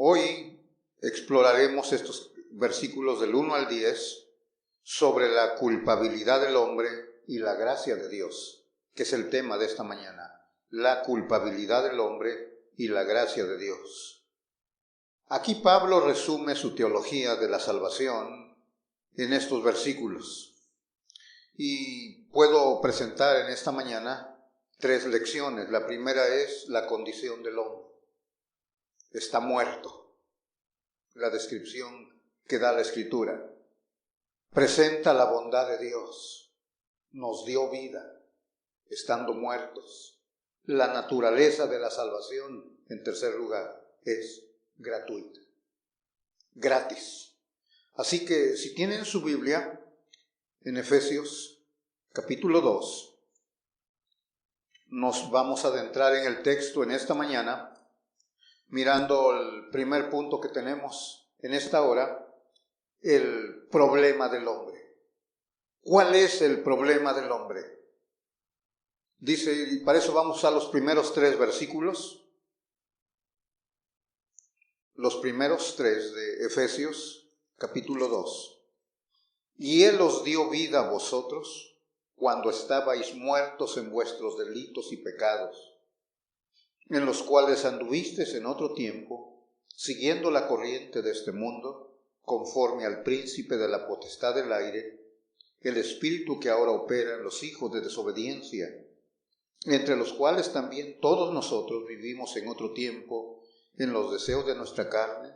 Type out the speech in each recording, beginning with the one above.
Hoy exploraremos estos versículos del 1 al 10 sobre la culpabilidad del hombre y la gracia de Dios, que es el tema de esta mañana. La culpabilidad del hombre y la gracia de Dios. Aquí Pablo resume su teología de la salvación en estos versículos. Y puedo presentar en esta mañana 3 lecciones. La primera es la condición del hombre. Está muerto. La descripción que da la Escritura. Presenta la bondad de Dios. Nos dio vida, estando muertos. La naturaleza de la salvación, en tercer lugar, es gratuita. Gratis. Así que si tienen su Biblia, en Efesios capítulo 2, nos vamos a adentrar en el texto en esta mañana, mirando el primer punto que tenemos en esta hora, el problema del hombre. ¿Cuál es el problema del hombre? Dice, y para eso vamos a los primeros 3 versículos, los primeros 3 de Efesios capítulo 2. Y Él os dio vida a vosotros cuando estabais muertos en vuestros delitos y pecados, en los cuales anduvisteis en otro tiempo, siguiendo la corriente de este mundo, conforme al príncipe de la potestad del aire, el espíritu que ahora opera en los hijos de desobediencia, entre los cuales también todos nosotros vivimos en otro tiempo, en los deseos de nuestra carne,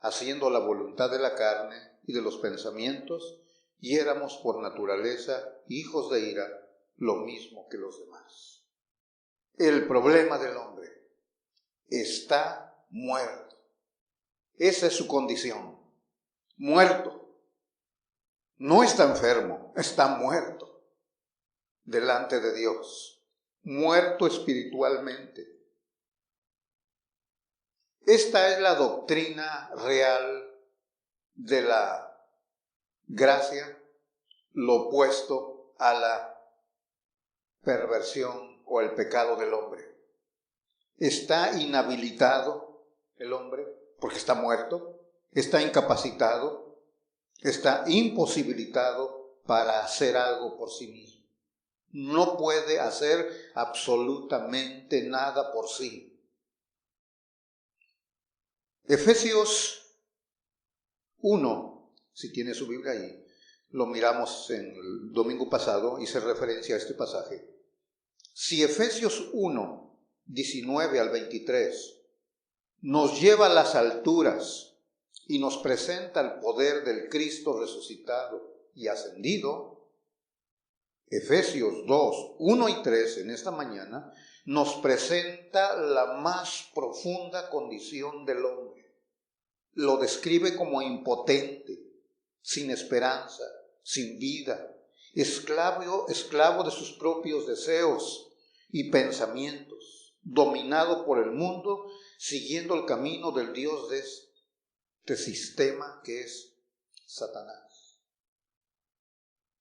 haciendo la voluntad de la carne y de los pensamientos, y éramos por naturaleza hijos de ira, lo mismo que los demás. El problema del hombre está muerto. Esa es su condición. Muerto. No está enfermo, está muerto delante de Dios. Muerto espiritualmente. Esta es la doctrina real de la gracia, lo opuesto a la perversión o el pecado del hombre. Está inhabilitado el hombre porque está muerto, está incapacitado, está imposibilitado para hacer algo por sí mismo. No puede hacer absolutamente nada por sí. Efesios 1, si tiene su Biblia ahí, lo miramos en el domingo pasado, hice referencia a este pasaje. Si Efesios 1, 19 al 23, nos lleva a las alturas y nos presenta el poder del Cristo resucitado y ascendido, Efesios 2, 1 y 3 en esta mañana nos presenta la más profunda condición del hombre. Lo describe como impotente, sin esperanza, sin vida, esclavo de sus propios deseos y pensamientos, dominado por el mundo, siguiendo el camino del Dios de este sistema que es Satanás.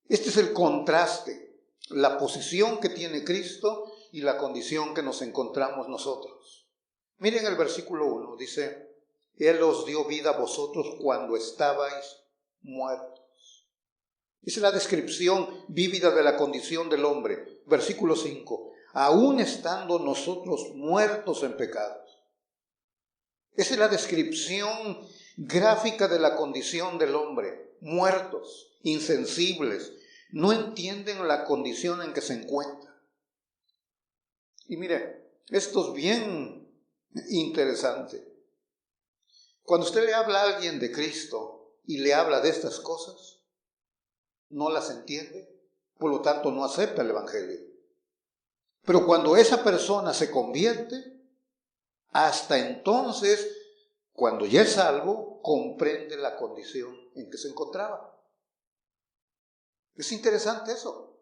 Este es el contraste, la posición que tiene Cristo y la condición que nos encontramos nosotros. Miren el versículo 1, dice, Él os dio vida a vosotros cuando estabais muertos. Esa es la descripción vívida de la condición del hombre. Versículo 5, aún estando nosotros muertos en pecados. Esa es la descripción gráfica de la condición del hombre. Muertos, insensibles, no entienden la condición en que se encuentra. Y mire, esto es bien interesante. Cuando usted le habla a alguien de Cristo y le habla de estas cosas, no las entiende, por lo tanto no acepta el Evangelio. Pero cuando esa persona se convierte, hasta entonces, cuando ya es salvo, comprende la condición en que se encontraba. Es interesante eso.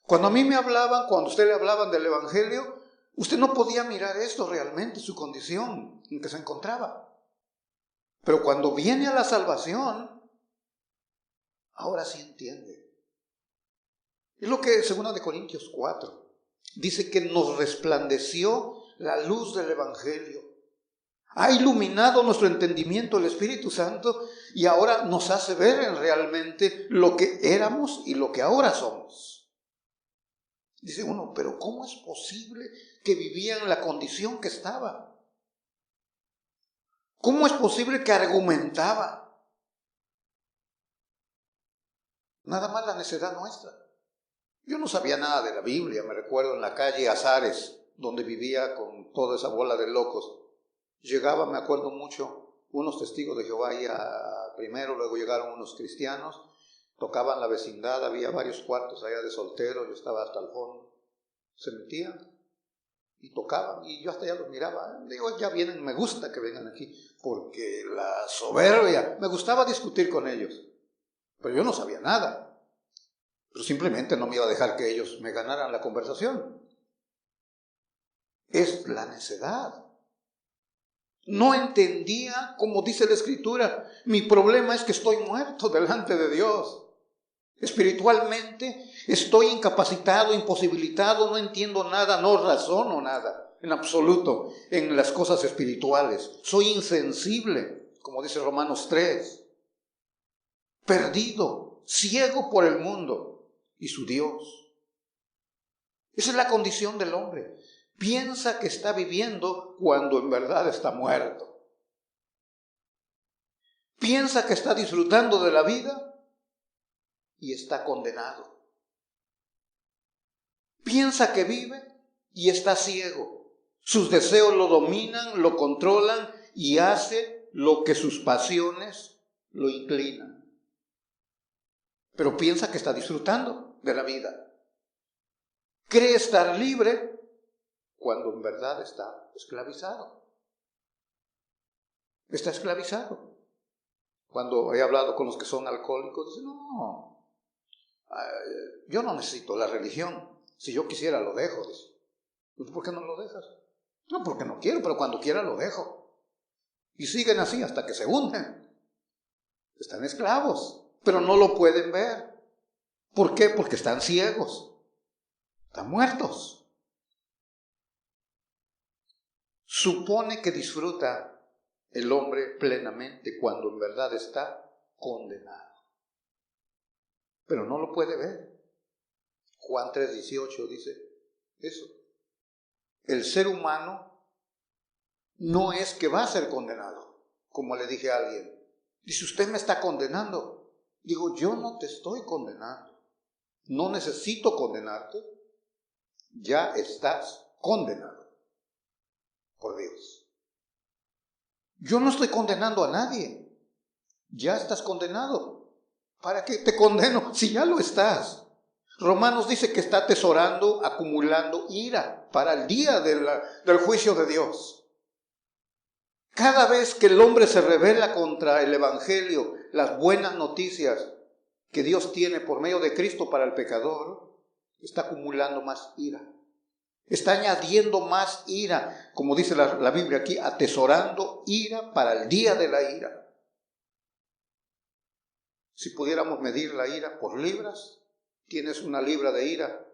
Cuando a mí me hablaban, cuando a usted le hablaban del Evangelio, usted no podía mirar esto realmente, su condición en que se encontraba. Pero cuando viene a la salvación, ahora sí entiende. Es lo que 2 Corintios 4 dice, que nos resplandeció la luz del Evangelio, Ha iluminado nuestro entendimiento el Espíritu Santo y ahora nos hace ver en realmente lo que éramos y lo que ahora somos. Dice uno, pero ¿cómo es posible que vivían la condición que estaba? ¿Cómo es posible que argumentaba? Nada más la necedad nuestra. Yo no sabía nada de la Biblia, me recuerdo en la calle Azares, donde vivía con toda esa bola de locos. Llegaba, me acuerdo mucho, unos testigos de Jehová ahí primero, luego llegaron unos cristianos, tocaban la vecindad, había varios cuartos allá de solteros, yo estaba hasta el fondo. Se metían y tocaban, y yo hasta allá los miraba. Digo, ya vienen, me gusta que vengan aquí, porque la soberbia, me gustaba discutir con ellos, pero yo no sabía nada. Pero simplemente no me iba a dejar que ellos me ganaran la conversación. Es la necedad. No entendía, como dice la Escritura, mi problema es que estoy muerto delante de Dios. Espiritualmente estoy incapacitado, imposibilitado, no entiendo nada, no razono nada, en absoluto, en las cosas espirituales. Soy insensible, como dice Romanos 3, perdido, ciego por el mundo y su Dios. Esa es la condición del hombre. Piensa que está viviendo cuando en verdad está muerto. Piensa que está disfrutando de la vida y está condenado. Piensa que vive y está ciego. Sus deseos lo dominan, lo controlan y hace lo que sus pasiones lo inclinan. Pero piensa que está disfrutando de la vida. Cree estar libre cuando en verdad está esclavizado. Está esclavizado. Cuando he hablado con los que son alcohólicos, dicen, no, yo no necesito la religión. Si yo quisiera lo dejo. Dice, ¿por qué no lo dejas? No, porque no quiero, pero cuando quiera lo dejo. Y siguen así hasta que se hunden. Están esclavos, pero no lo pueden ver. ¿Por qué? Porque están ciegos. Están muertos. Supone que disfruta el hombre plenamente cuando en verdad está condenado. Pero no lo puede ver. Juan 3:18 dice eso. El ser humano no es que va a ser condenado, como le dije a alguien. Dice, usted me está condenando. Digo, yo no te estoy condenando. No necesito condenarte. Ya estás condenado por Dios. Yo no estoy condenando a nadie. Ya estás condenado. ¿Para qué te condeno si ya lo estás? Romanos dice que está atesorando, acumulando ira para el día del juicio de Dios. Cada vez que el hombre se rebela contra el Evangelio, las buenas noticias que Dios tiene por medio de Cristo para el pecador, está acumulando más ira. Está añadiendo más ira, como dice la Biblia aquí, atesorando ira para el día de la ira. Si pudiéramos medir la ira por libras, tienes una libra de ira.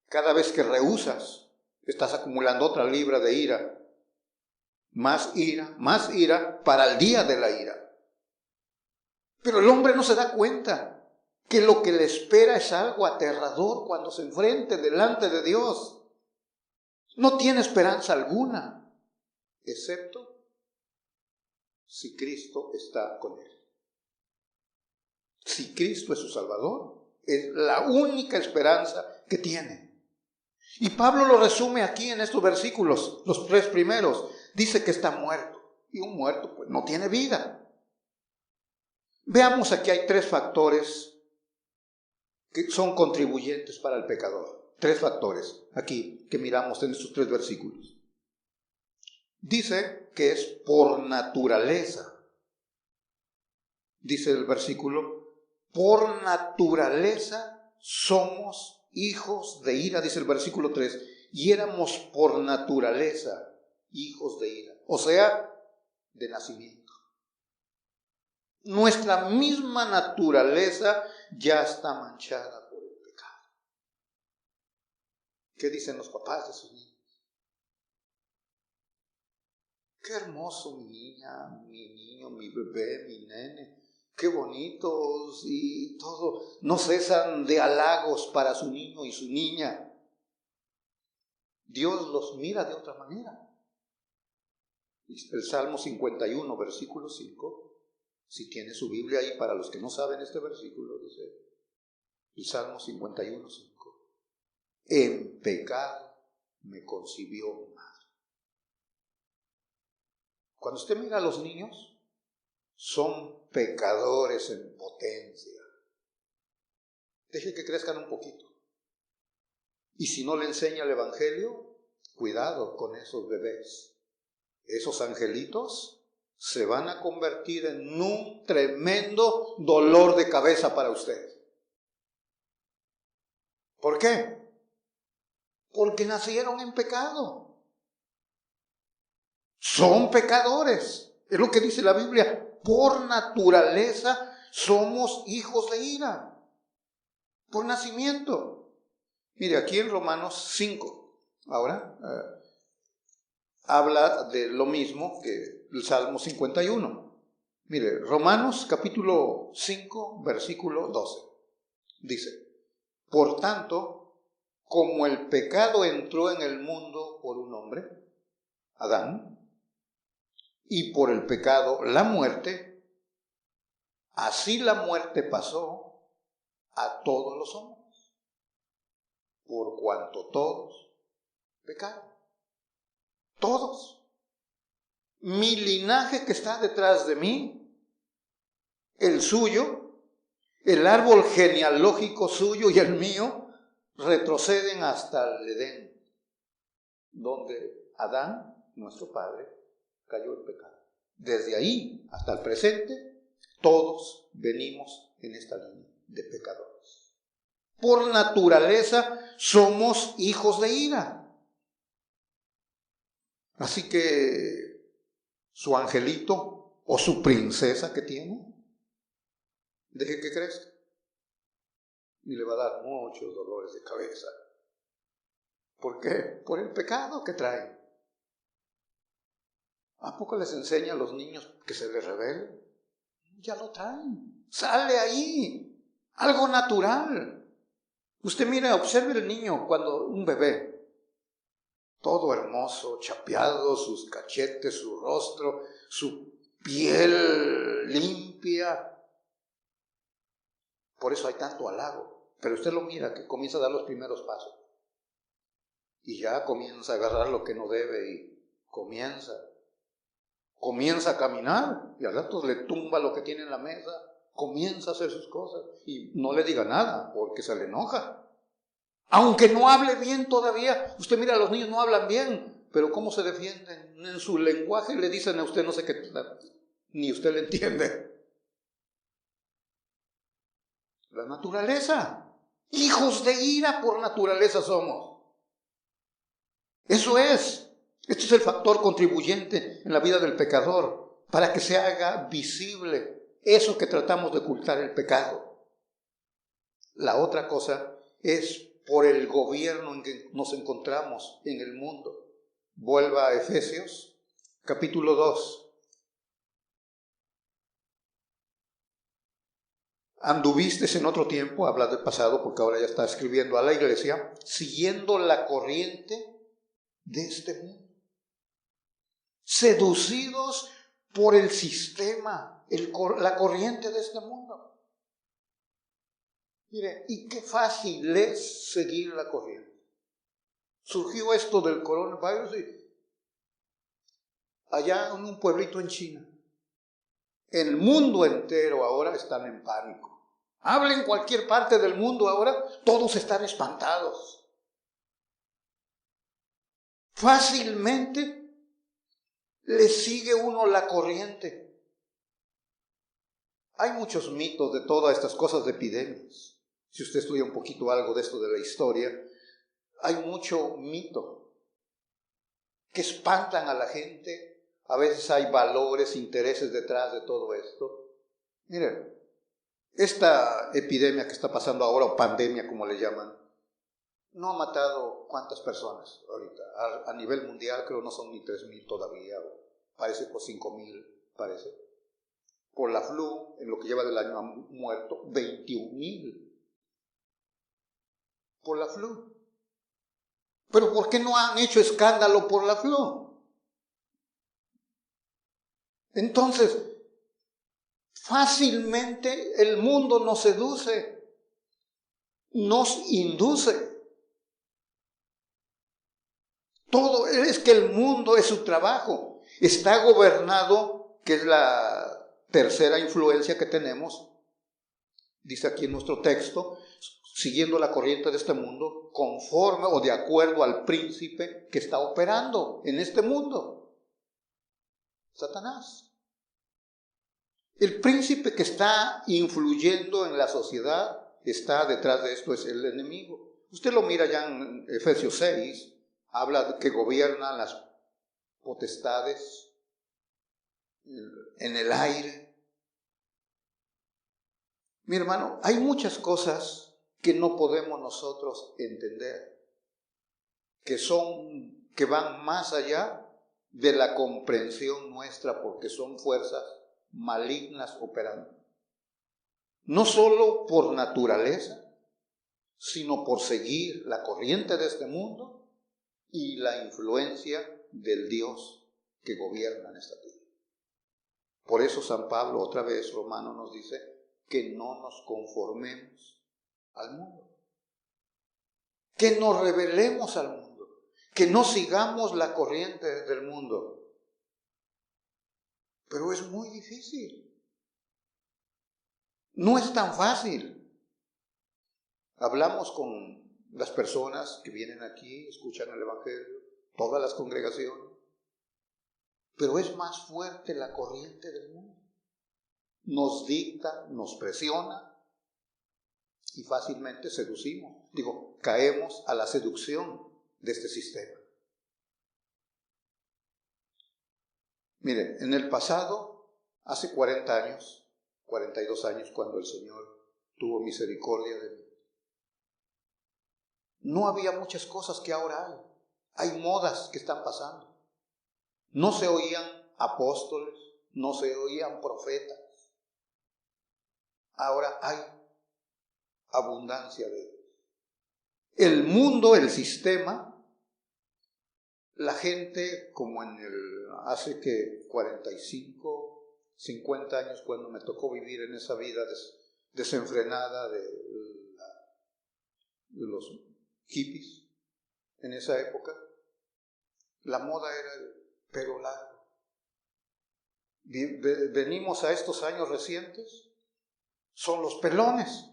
Cada vez que rehusas, estás acumulando otra libra de ira. Más ira para el día de la ira. Pero el hombre no se da cuenta que lo que le espera es algo aterrador cuando se enfrente delante de Dios. No tiene esperanza alguna, excepto si Cristo está con él. Si Cristo es su Salvador, es la única esperanza que tiene. Y Pablo lo resume aquí en estos versículos, los 3 primeros. Dice que está muerto. Y un muerto pues no tiene vida. Veamos, aquí hay 3 factores que son contribuyentes para el pecador. 3 factores aquí que miramos en estos 3 versículos. Dice que es por naturaleza. Dice el versículo, por naturaleza somos hijos de ira, dice el versículo 3, y éramos por naturaleza hijos de ira, o sea, de nacimiento. Nuestra misma naturaleza ya está manchada por el pecado. ¿Qué dicen los papás de sus niños? qué hermoso mi niña, mi niño, mi bebé, mi nene, qué bonitos y todo. No cesan de halagos para su niño y su niña. Dios los mira de otra manera. El Salmo 51, versículo 5, si tiene su Biblia ahí, para los que no saben este versículo, dice el Salmo 51, 5. En pecado me concibió mi madre. Cuando usted mira a los niños, son pecadores en potencia. Deje que crezcan un poquito. Y si no le enseña el Evangelio, cuidado con esos bebés. Esos angelitos se van a convertir en un tremendo dolor de cabeza para usted. ¿Por qué? Porque nacieron en pecado. Son pecadores. Es lo que dice la Biblia. Por naturaleza somos hijos de ira. Por nacimiento. Mire, aquí en Romanos 5, ahora habla de lo mismo que el Salmo 51. Mire, Romanos capítulo 5, versículo 12. Dice, por tanto, como el pecado entró en el mundo por un hombre, Adán, y por el pecado la muerte, así la muerte pasó a todos los hombres, por cuanto todos pecaron. Todos. Mi linaje que está detrás de mí, el suyo, el árbol genealógico suyo y el mío, retroceden hasta el Edén, donde Adán, nuestro padre, cayó en pecado. Desde ahí hasta el presente, todos venimos en esta línea de pecadores. Por naturaleza somos hijos de ira. Así que su angelito o su princesa que tiene, deje que crezca. Y le va a dar muchos dolores de cabeza. ¿Por qué? Por el pecado que traen. ¿A poco les enseña a los niños que se les rebelen? Ya lo traen. Sale ahí. Algo natural. Usted mire, observe el niño cuando un bebé. Todo hermoso, chapeado, sus cachetes, su rostro, su piel limpia. Por eso hay tanto halago. Pero usted lo mira que comienza a dar los primeros pasos. Y ya comienza a agarrar lo que no debe y comienza a caminar. Y al rato le tumba lo que tiene en la mesa. Comienza a hacer sus cosas. Y no le diga nada porque se le enoja. Aunque no hable bien todavía, usted mira, los niños no hablan bien, pero ¿cómo se defienden? En su lenguaje le dicen a usted no sé qué, ni usted le entiende. La naturaleza. Hijos de ira por naturaleza somos. Eso es. Este es el factor contribuyente en la vida del pecador, para que se haga visible eso que tratamos de ocultar, el pecado. La otra cosa es por el gobierno en que nos encontramos en el mundo. Vuelva a Efesios, capítulo 2. Anduvistes en otro tiempo, habla del pasado porque ahora ya está escribiendo a la iglesia, siguiendo la corriente de este mundo. Seducidos por el sistema, la corriente de este mundo. Mire, y qué fácil es seguir la corriente. Surgió esto del coronavirus allá en un pueblito en China. El mundo entero ahora están en pánico. Habla en cualquier parte del mundo ahora, todos están espantados. Fácilmente le sigue uno la corriente. Hay muchos mitos de todas estas cosas de epidemias. Si usted estudia un poquito algo de esto de la historia, hay mucho mito que espantan a la gente. A veces hay valores, intereses detrás de todo esto. Miren, esta epidemia que está pasando ahora, o pandemia como le llaman, no ha matado ¿cuántas personas ahorita? A nivel mundial creo no son ni 3,000 todavía, o parece por 5,000, parece. Por la flu, en lo que lleva del año han muerto 21,000 por la flu. Pero ¿por qué no han hecho escándalo por la flu? Entonces, fácilmente el mundo nos seduce, nos induce. Todo es que el mundo es su trabajo. Está gobernado, que es la tercera influencia que tenemos, dice aquí en nuestro texto, siguiendo la corriente de este mundo, conforme o de acuerdo al príncipe que está operando en este mundo, Satanás. El príncipe que está influyendo en la sociedad, está detrás de esto, es el enemigo. Usted lo mira ya en Efesios 6, habla de que gobiernan las potestades en el aire. Mi hermano, hay muchas cosas que no podemos nosotros entender, que van más allá de la comprensión nuestra, porque son fuerzas malignas operando. No solo por naturaleza, sino por seguir la corriente de este mundo y la influencia del Dios que gobierna en esta tierra. Por eso San Pablo, otra vez, Romano, nos dice que no nos conformemos al mundo, que nos rebelemos al mundo, que no sigamos la corriente del mundo. Pero es muy difícil. No es tan fácil. Hablamos con las personas que vienen aquí, escuchan el Evangelio, todas las congregaciones, pero es más fuerte la corriente del mundo. Nos dicta, nos presiona y fácilmente seducimos. Caemos a la seducción de este sistema. Miren, en el pasado, hace 40 años, 42 años, cuando el Señor tuvo misericordia de mí, no había muchas cosas que ahora hay. Hay modas que están pasando. No se oían apóstoles, no se oían profetas. Ahora hay abundancia de ellos. El mundo, el sistema, la gente, como hace que 45, 50 años, cuando me tocó vivir en esa vida desenfrenada de los hippies, en esa época, la moda era el pelo largo. Venimos a estos años recientes, son los pelones.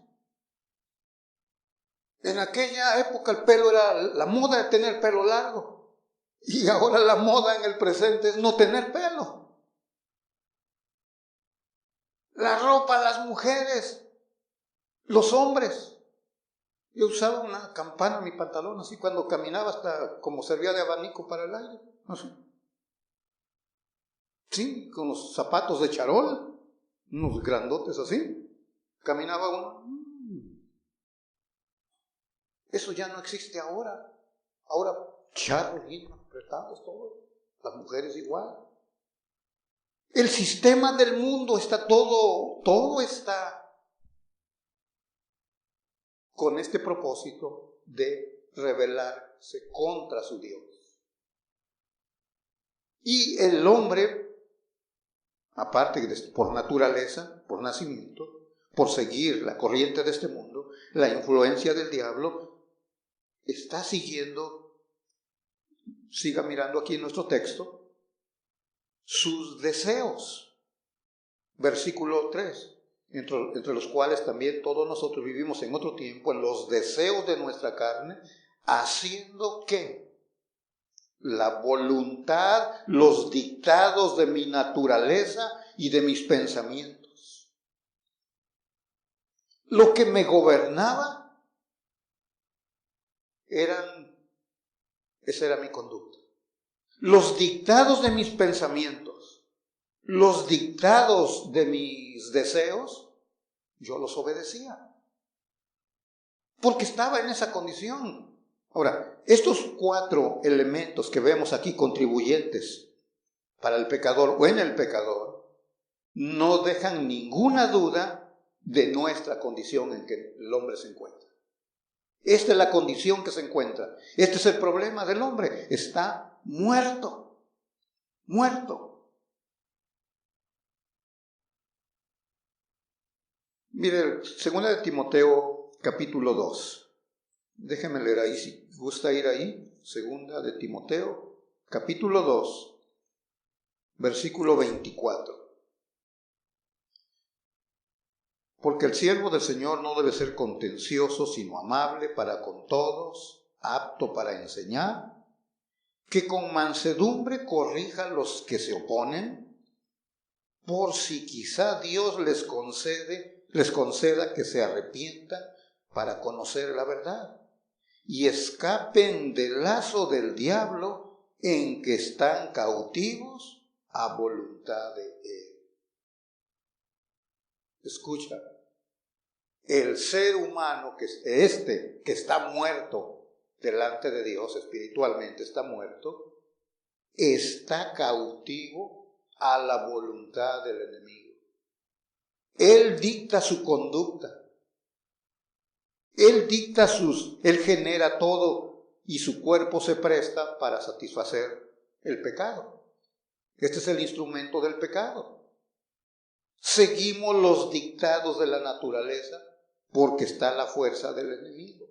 En aquella época el pelo era la moda de tener pelo largo, y ahora la moda en el presente es no tener pelo. La ropa, las mujeres, los hombres. Yo usaba una campana en mi pantalón, así cuando caminaba, hasta como servía de abanico para el aire, no sé. Sí, con los zapatos de charol, unos grandotes así, caminaba uno. Eso ya no existe ahora. Ahora charros bien apretados todos, las mujeres igual. El sistema del mundo está todo está con este propósito de rebelarse contra su Dios. Y el hombre, aparte de por naturaleza, por nacimiento, por seguir la corriente de este mundo, la influencia del diablo, está siguiendo, siga mirando aquí en nuestro texto, sus deseos. Versículo 3. Entre los cuales también todos nosotros vivimos en otro tiempo, en los deseos de nuestra carne, haciendo ¿qué? La voluntad, los dictados de mi naturaleza y de mis pensamientos. Lo que me gobernaba, esa era mi conducta. Los dictados de mis pensamientos, los dictados de mis deseos, yo los obedecía, porque estaba en esa condición. Ahora, estos 4 elementos que vemos aquí, contribuyentes para el pecador o en el pecador, no dejan ninguna duda de nuestra condición en que el hombre se encuentra. Esta es la condición que se encuentra. Este es el problema del hombre. Está muerto. Muerto. Mire, 2 de Timoteo, capítulo 2. Déjeme leer ahí, si gusta ir ahí. 2 de Timoteo, capítulo 2, versículo 24. Porque el siervo del Señor no debe ser contencioso, sino amable para con todos, apto para enseñar, que con mansedumbre corrija a los que se oponen, por si quizá Dios les conceda que se arrepientan para conocer la verdad y escapen del lazo del diablo en que están cautivos a voluntad de él. Escucha, el ser humano que está muerto delante de Dios, espiritualmente está muerto, está cautivo a la voluntad del enemigo. Él dicta su conducta. Él genera todo y su cuerpo se presta para satisfacer el pecado. Este es el instrumento del pecado. Seguimos los dictados de la naturaleza porque está la fuerza del enemigo.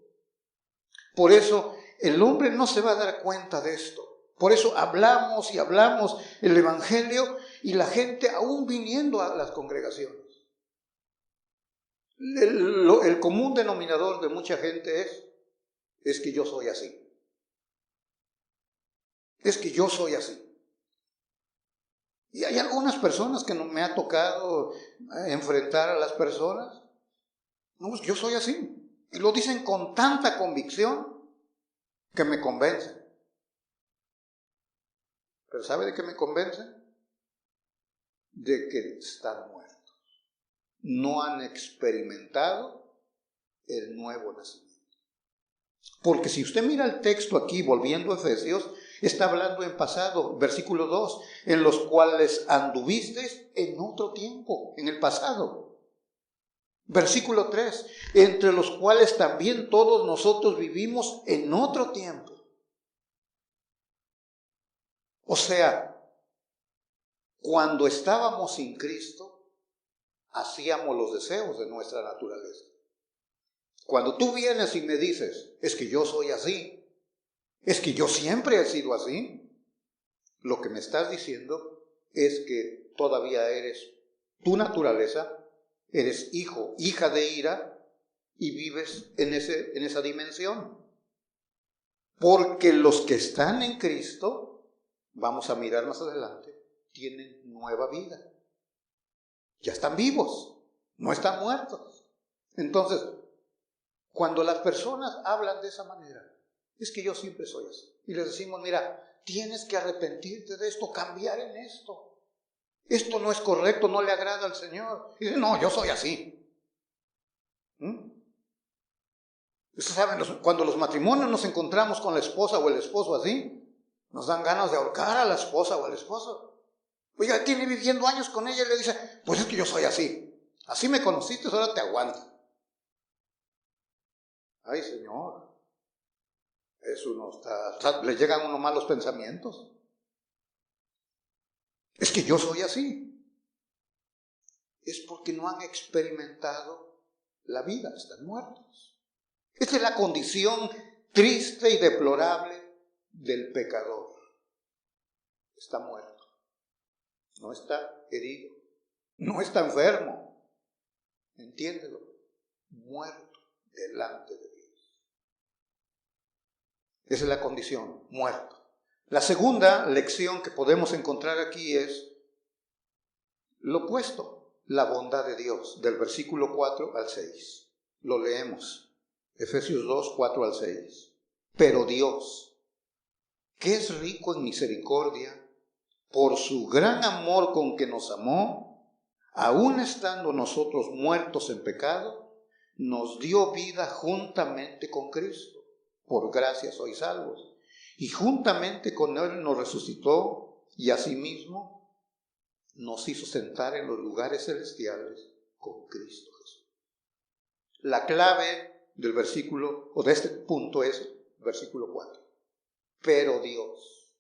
Por eso el hombre no se va a dar cuenta de esto. Por eso hablamos y hablamos el evangelio y la gente aún viniendo a las congregaciones. El común denominador de mucha gente es que yo soy así. Es que yo soy así. Y hay algunas personas que no me ha tocado enfrentar a las personas. No, pues yo soy así. Y lo dicen con tanta convicción que me convencen. ¿Pero sabe de qué me convencen? De que están muertos. No han experimentado el nuevo nacimiento. Porque si usted mira el texto aquí, volviendo a Efesios, está hablando en pasado, versículo 2, en los cuales anduvisteis en otro tiempo, en el pasado. Versículo 3, entre los cuales también todos nosotros vivimos en otro tiempo. O sea, cuando estábamos sin Cristo, hacíamos los deseos de nuestra naturaleza. Cuando tú vienes y me dices, es que yo soy así, es que yo siempre he sido así, lo que me estás diciendo es que todavía eres tu naturaleza, eres hijo, hija de ira y vives en esa dimensión. Porque los que están en Cristo, vamos a mirar más adelante, tienen nueva vida. Ya están vivos, no están muertos. Entonces, cuando las personas hablan de esa manera, es que yo siempre soy así. Y les decimos, mira, tienes que arrepentirte de esto, cambiar en esto. Esto no es correcto, no le agrada al Señor. Y dicen, no, yo soy así. Ustedes saben, cuando los matrimonios nos encontramos con la esposa o el esposo así, nos dan ganas de ahorcar a la esposa o al esposo. Oiga, tiene viviendo años con ella y le dice, pues es que yo soy así. Así me conociste, ahora te aguanto. Ay, Señor. Eso no está, le llegan a uno malos pensamientos. Es que yo soy así. Es porque no han experimentado la vida, están muertos. Esta es la condición triste y deplorable del pecador. Está muerto. No está herido, no está enfermo, entiéndelo, muerto delante de Dios. Esa es la condición, muerto. La segunda lección que podemos encontrar aquí es lo opuesto, la bondad de Dios, del versículo 4 al 6. Lo leemos, Efesios 2, 4 al 6. Pero Dios, que es rico en misericordia, por su gran amor con que nos amó, aun estando nosotros muertos en pecado, nos dio vida juntamente con Cristo. Por gracia sois salvos. Y juntamente con Él nos resucitó y asimismo nos hizo sentar en los lugares celestiales con Cristo Jesús. La clave del versículo, o de este punto, es versículo 4. Pero Dios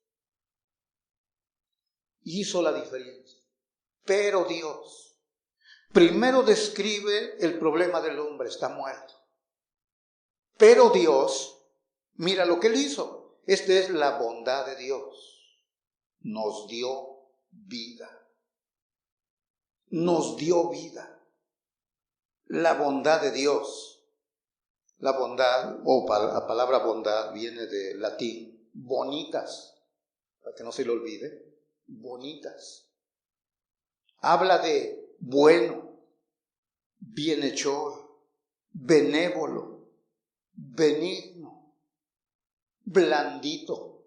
hizo la diferencia. Pero Dios. Primero describe el problema del hombre, está muerto. Pero Dios, mira lo que él hizo. Esta es la bondad de Dios. Nos dio vida. Nos dio vida. La bondad de Dios. La bondad, la palabra bondad viene del latín bonitas, para que no se le olvide, bonitas. Habla de bueno, bienhechor, benévolo, benigno, blandito.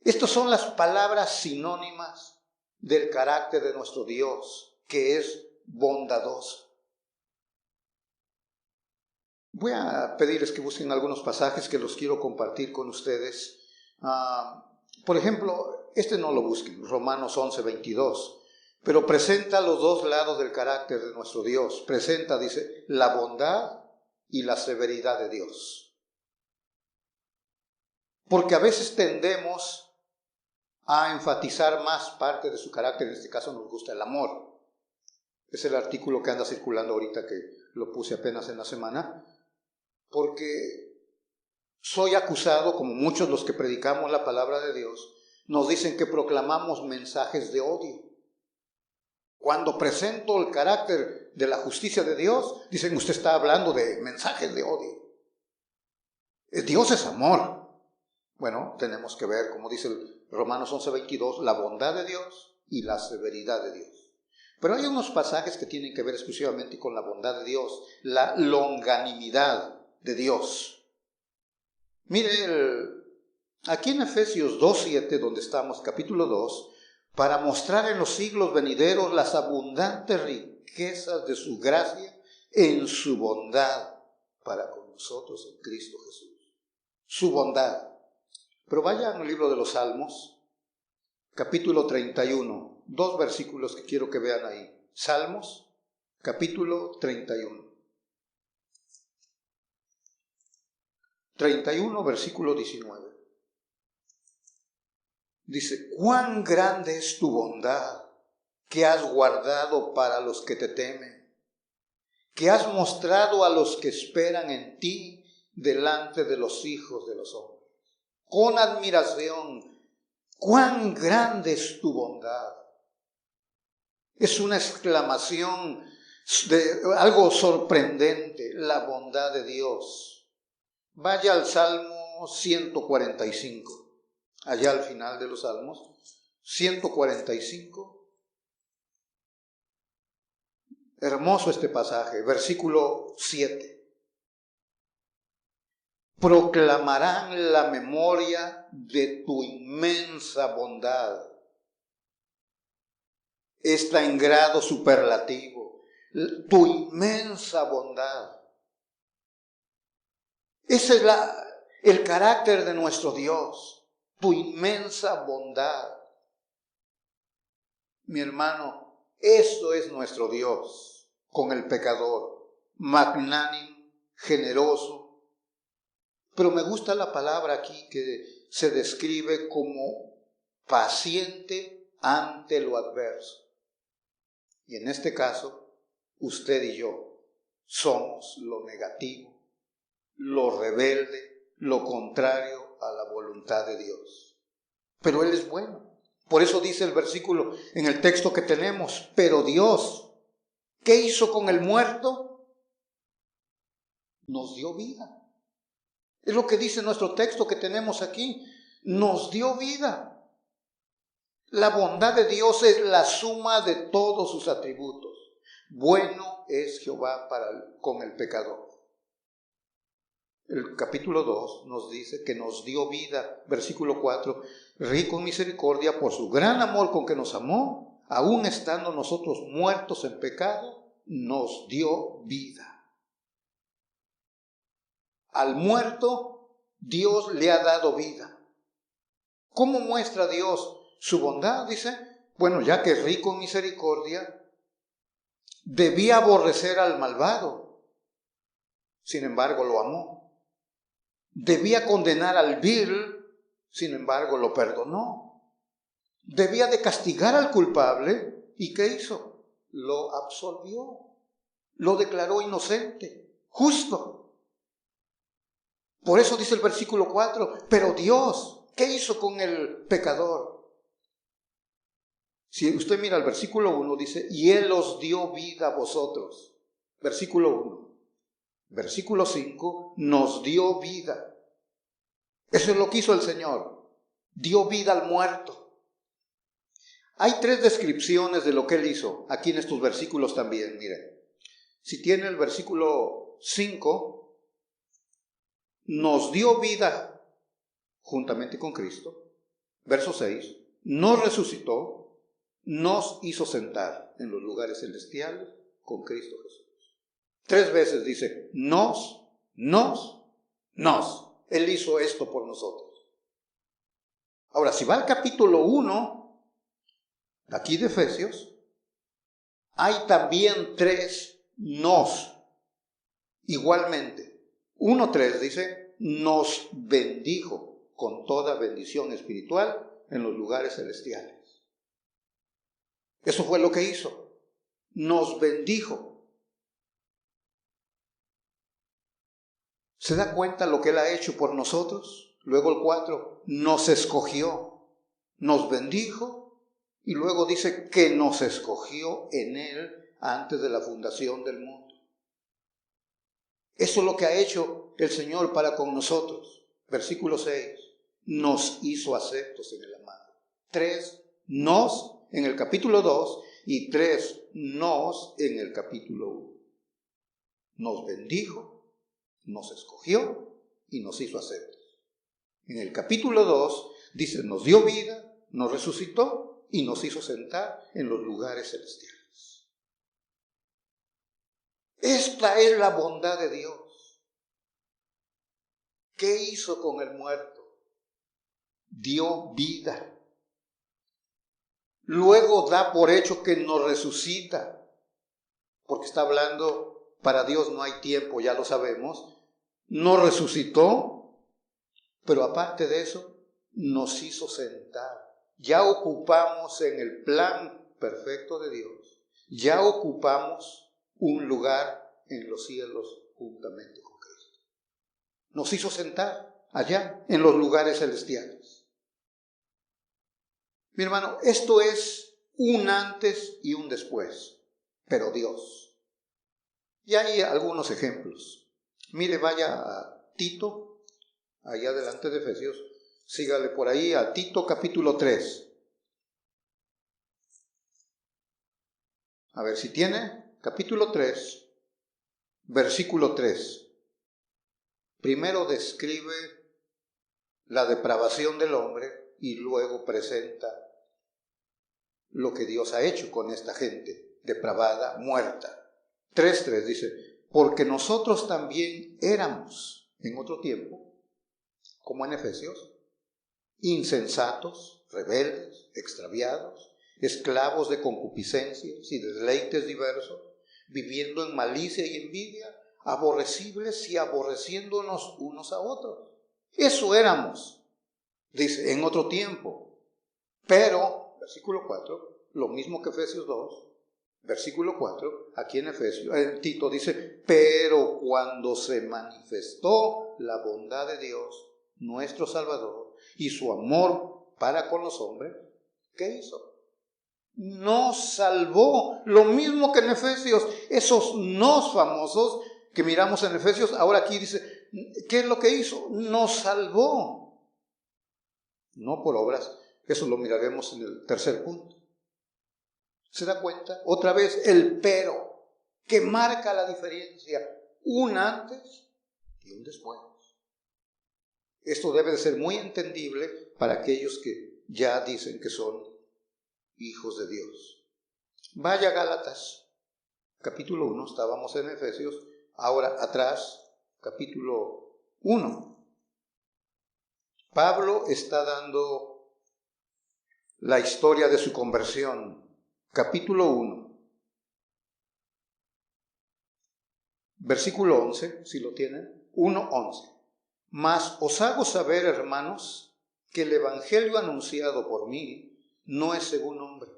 Estas son las palabras sinónimas del carácter de nuestro Dios, que es bondadoso. Voy a pedirles que busquen algunos pasajes que los quiero compartir con ustedes. Por ejemplo, este no lo busquen, Romanos 11:22, pero presenta los dos lados del carácter de nuestro Dios. Presenta, dice, la bondad y la severidad de Dios. Porque a veces tendemos a enfatizar más parte de su carácter, en este caso nos gusta el amor. Es el artículo que anda circulando ahorita, que lo puse apenas en la semana. Porque soy acusado, como muchos los que predicamos la palabra de Dios, nos dicen que proclamamos mensajes de odio. Cuando presento el carácter de la justicia de Dios, dicen, usted está hablando de mensajes de odio. Dios es amor. Bueno, tenemos que ver, como dice Romanos 11:22, la bondad de Dios y la severidad de Dios. Pero hay unos pasajes que tienen que ver exclusivamente con la bondad de Dios, la longanimidad de Dios. Mire, aquí en Efesios 2:7, donde estamos, capítulo 2, para mostrar en los siglos venideros las abundantes riquezas de su gracia en su bondad para con nosotros en Cristo Jesús. Su bondad. Pero vayan al libro de los Salmos, capítulo 31, 2 versículos que quiero que vean ahí. Salmos, capítulo 31. 31, versículo 19. Dice, cuán grande es tu bondad que has guardado para los que te temen, que has mostrado a los que esperan en ti delante de los hijos de los hombres. Con admiración, cuán grande es tu bondad. Es una exclamación de algo sorprendente, la bondad de Dios. Vaya al Salmo 145, allá al final de los Salmos, 145. Hermoso este pasaje, versículo 7. Proclamarán la memoria de tu inmensa bondad. Está en grado superlativo, tu inmensa bondad. Ese es el carácter de nuestro Dios, tu inmensa bondad. Mi hermano, eso es nuestro Dios con el pecador, magnánimo, generoso. Pero me gusta la palabra aquí que se describe como paciente ante lo adverso. Y en este caso, usted y yo somos lo negativo, lo rebelde, lo contrario a la voluntad de Dios. Pero Él es bueno. Por eso dice el versículo en el texto que tenemos, pero Dios, ¿qué hizo con el muerto? Nos dio vida. Es lo que dice nuestro texto que tenemos aquí. Nos dio vida. La bondad de Dios es la suma de todos sus atributos. Bueno es Jehová con el pecador. El capítulo 2 nos dice que nos dio vida, versículo 4, rico en misericordia por su gran amor con que nos amó, aun estando nosotros muertos en pecado, nos dio vida. Al muerto Dios le ha dado vida. ¿Cómo muestra Dios su bondad, dice, bueno, ya que es rico en misericordia, debía aborrecer al malvado, sin embargo lo amó. Debía condenar al vil, sin embargo lo perdonó. Debía de castigar al culpable, ¿y qué hizo? Lo absolvió, lo declaró inocente, justo. Por eso dice el versículo 4, pero Dios, ¿qué hizo con el pecador? Si usted mira el versículo 1, dice, y Él os dio vida a vosotros. Versículo 1. Versículo 5, nos dio vida. Eso es lo que hizo el Señor. Dio vida al muerto. Hay 3 descripciones de lo que Él hizo, aquí en estos versículos también, miren. Si tiene el versículo 5, nos dio vida juntamente con Cristo. Verso 6, nos resucitó, nos hizo sentar en los lugares celestiales con Cristo Jesús. 3 veces dice, nos. Él hizo esto por nosotros. Ahora, si va al capítulo 1, aquí de Efesios, hay también 3 nos. Igualmente, 1:3 dice, nos bendijo con toda bendición espiritual en los lugares celestiales. Eso fue lo que hizo. Nos bendijo. ¿Se da cuenta lo que Él ha hecho por nosotros? Luego el 4, nos escogió, nos bendijo y luego dice que nos escogió en Él antes de la fundación del mundo. Eso es lo que ha hecho el Señor para con nosotros. Versículo 6, nos hizo aceptos en el amado. 3 nos en el capítulo 2 y 3 nos en el capítulo 1. Nos bendijo, nos escogió y nos hizo aceptos. En el capítulo 2 dice, nos dio vida, nos resucitó y nos hizo sentar en los lugares celestiales. Esta es la bondad de Dios. ¿Qué hizo con el muerto? Dio vida. Luego da por hecho que nos resucita, porque está hablando, para Dios no hay tiempo, ya lo sabemos. Nos resucitó, pero aparte de eso, nos hizo sentar. Ya ocupamos en el plan perfecto de Dios, ya ocupamos un lugar en los cielos juntamente con Cristo. Nos hizo sentar allá en los lugares celestiales. Mi hermano, esto es un antes y un después, pero Dios. Y hay algunos ejemplos. Mire, vaya a Tito, allá delante de Efesios, sígale por ahí a Tito capítulo 3. A ver si tiene, capítulo 3, versículo 3. Primero describe la depravación del hombre y luego presenta lo que Dios ha hecho con esta gente depravada, muerta. 3:3 dice, porque nosotros también éramos en otro tiempo, como en Efesios, insensatos, rebeldes, extraviados, esclavos de concupiscencias y de deleites diversos, viviendo en malicia y envidia, aborrecibles y aborreciéndonos unos a otros. Eso éramos, dice, en otro tiempo. Pero, versículo 4, lo mismo que Efesios 2, versículo 4, aquí en Tito dice, pero cuando se manifestó la bondad de Dios, nuestro Salvador, y su amor para con los hombres, ¿qué hizo? Nos salvó. Lo mismo que en Efesios, esos nos famosos que miramos en Efesios, ahora aquí dice, ¿qué es lo que hizo? Nos salvó. No por obras, eso lo miraremos en el tercer punto. ¿Se da cuenta? Otra vez el pero, que marca la diferencia, un antes y un después. Esto debe de ser muy entendible para aquellos que ya dicen que son hijos de Dios. Vaya a Gálatas, capítulo 1, estábamos en Efesios, ahora atrás, capítulo 1. Pablo está dando la historia de su conversión. Capítulo 1, versículo 11, si lo tienen, 1:11. Mas os hago saber, hermanos, que el evangelio anunciado por mí no es según hombre,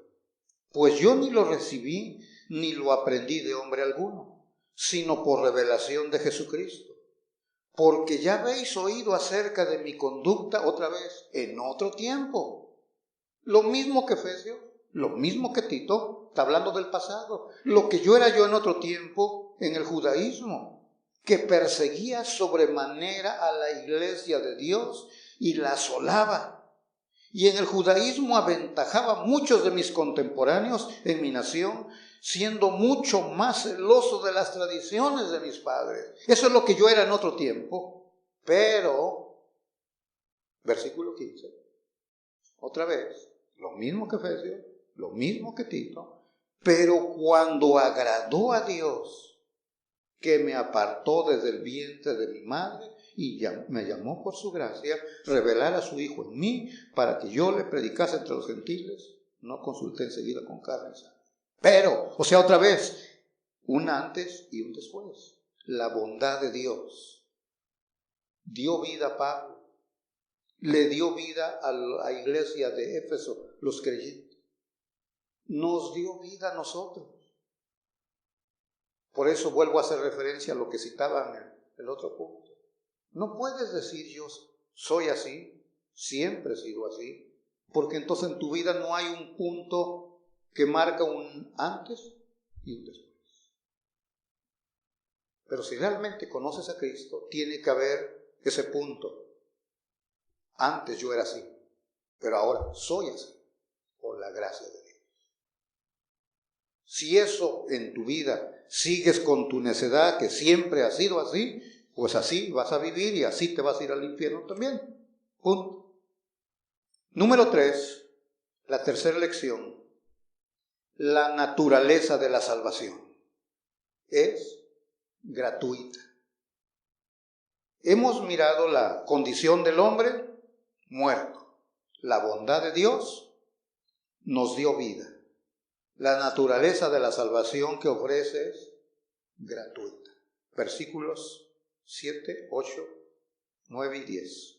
pues yo ni lo recibí ni lo aprendí de hombre alguno, sino por revelación de Jesucristo. Porque ya habéis oído acerca de mi conducta otra vez, en otro tiempo. Lo mismo que Efesios, lo mismo que Tito, está hablando del pasado. Lo que yo era yo en otro tiempo en el judaísmo, que perseguía sobremanera a la iglesia de Dios y la asolaba. Y en el judaísmo aventajaba a muchos de mis contemporáneos en mi nación, siendo mucho más celoso de las tradiciones de mis padres. Eso es lo que yo era en otro tiempo. Pero, versículo 15, otra vez, lo mismo que Efesios, lo mismo que Tito, pero cuando agradó a Dios, que me apartó desde el vientre de mi madre y me llamó por su gracia, revelar a su Hijo en mí, para que yo le predicase entre los gentiles, no consulté enseguida con carne y sangre. Pero, o sea, otra vez, un antes y un después. La bondad de Dios dio vida a Pablo, le dio vida a la iglesia de Éfeso, los creyentes. Nos dio vida a nosotros. Por eso vuelvo a hacer referencia a lo que citaban en el otro punto. No puedes decir yo soy así, siempre he sido así, porque entonces en tu vida no hay un punto que marca un antes y un después. Pero si realmente conoces a Cristo, tiene que haber ese punto. Antes yo era así, pero ahora soy así, por la gracia de Dios. Si eso en tu vida sigues con tu necedad, que siempre ha sido así, pues así vas a vivir y así te vas a ir al infierno también. Punto. Número 3, la tercera lección, la naturaleza de la salvación es gratuita. Hemos mirado la condición del hombre muerto. La bondad de Dios nos dio vida. La naturaleza de la salvación que ofrece es gratuita. Versículos 7, 8, 9 y 10.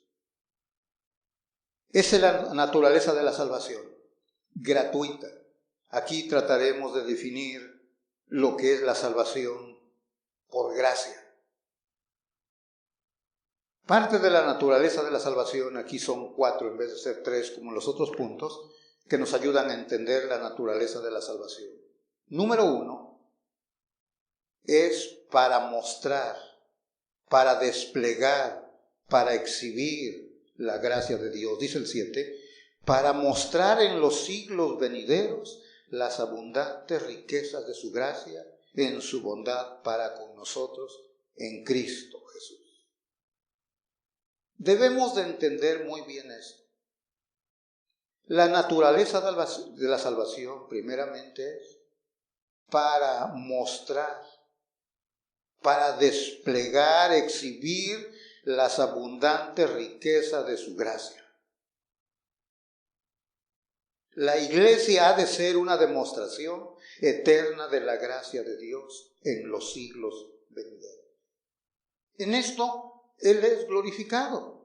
Esa es la naturaleza de la salvación, gratuita. Aquí trataremos de definir lo que es la salvación por gracia. Parte de la naturaleza de la salvación, aquí son 4 en vez de ser 3 como en los otros puntos, que nos ayudan a entender la naturaleza de la salvación. Número 1 es para mostrar, para desplegar, para exhibir la gracia de Dios. Dice el 7, para mostrar en los siglos venideros las abundantes riquezas de su gracia en su bondad para con nosotros en Cristo Jesús. Debemos de entender muy bien esto. La naturaleza de la salvación primeramente es para mostrar, para desplegar, exhibir las abundantes riquezas de su gracia. La iglesia ha de ser una demostración eterna de la gracia de Dios en los siglos venideros. En esto Él es glorificado.